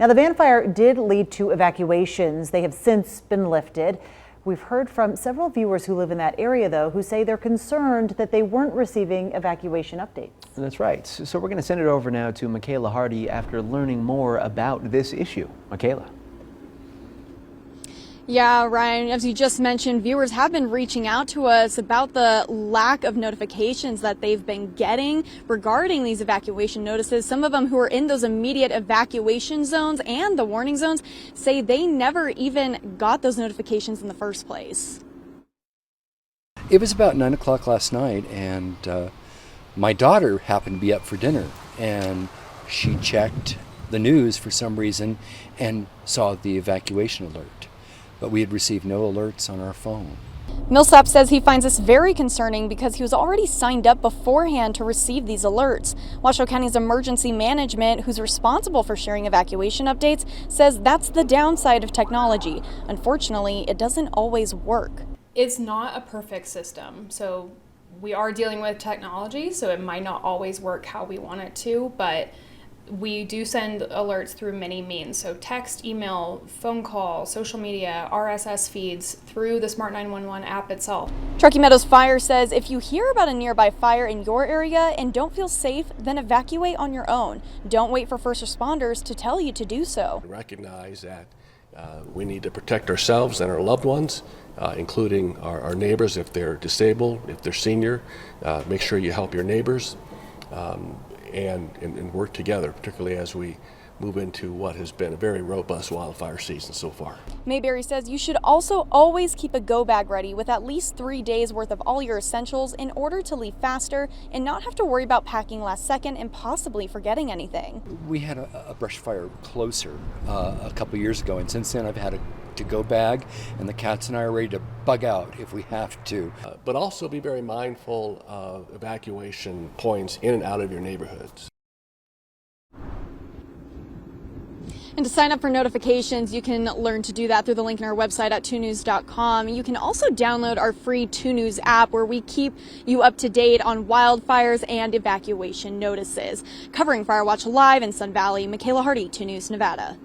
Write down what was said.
Now, the van fire did lead to evacuations. They have since been lifted. We've heard from several viewers who live in that area, though, who say they're concerned that they weren't receiving evacuation updates. That's right. So we're going to send it over now to Makayla Hardy after learning more about this issue. Makayla. Yeah, Ryan, as you just mentioned, viewers have been reaching out to us about the lack of notifications that they've been getting regarding these evacuation notices. Some of them who are in those immediate evacuation zones and the warning zones say they never even got those notifications in the first place. It was about 9 o'clock last night, and my daughter happened to be up for dinner, and she checked the news for some reason and saw the evacuation alert. But we had received no alerts on our phone. Millsap says he finds this very concerning because he was already signed up beforehand to receive these alerts. Washoe County's emergency management, who's responsible for sharing evacuation updates, says that's the downside of technology. Unfortunately, it doesn't always work. It's not a perfect system, so we are dealing with technology, so it might not always work how we want it to, but we do send alerts through many means, so text, email, phone call, social media, RSS feeds, through the Smart 911 app itself. Truckee Meadows Fire says if you hear about a nearby fire in your area and don't feel safe, then evacuate on your own. Don't wait for first responders to tell you to do so. Recognize that we need to protect ourselves and our loved ones, including our neighbors if they're disabled, if they're senior. Make sure you help your neighbors. And work together, particularly as we move into what has been a very robust wildfire season so far. Mayberry says you should also always keep a go bag ready with at least 3 days worth of all your essentials in order to leave faster and not have to worry about packing last second and possibly forgetting anything. We had a brush fire closer a couple years ago, and since then I've had a to-go bag, and the cats and I are ready to bug out if we have to. But also be very mindful of evacuation points in and out of your neighborhoods. And to sign up for notifications, you can learn to do that through the link in our website at 2news.com. You can also download our free 2 News app where we keep you up to date on wildfires and evacuation notices. Covering Fire Watch Live in Sun Valley, Makayla Hardy, 2 News Nevada.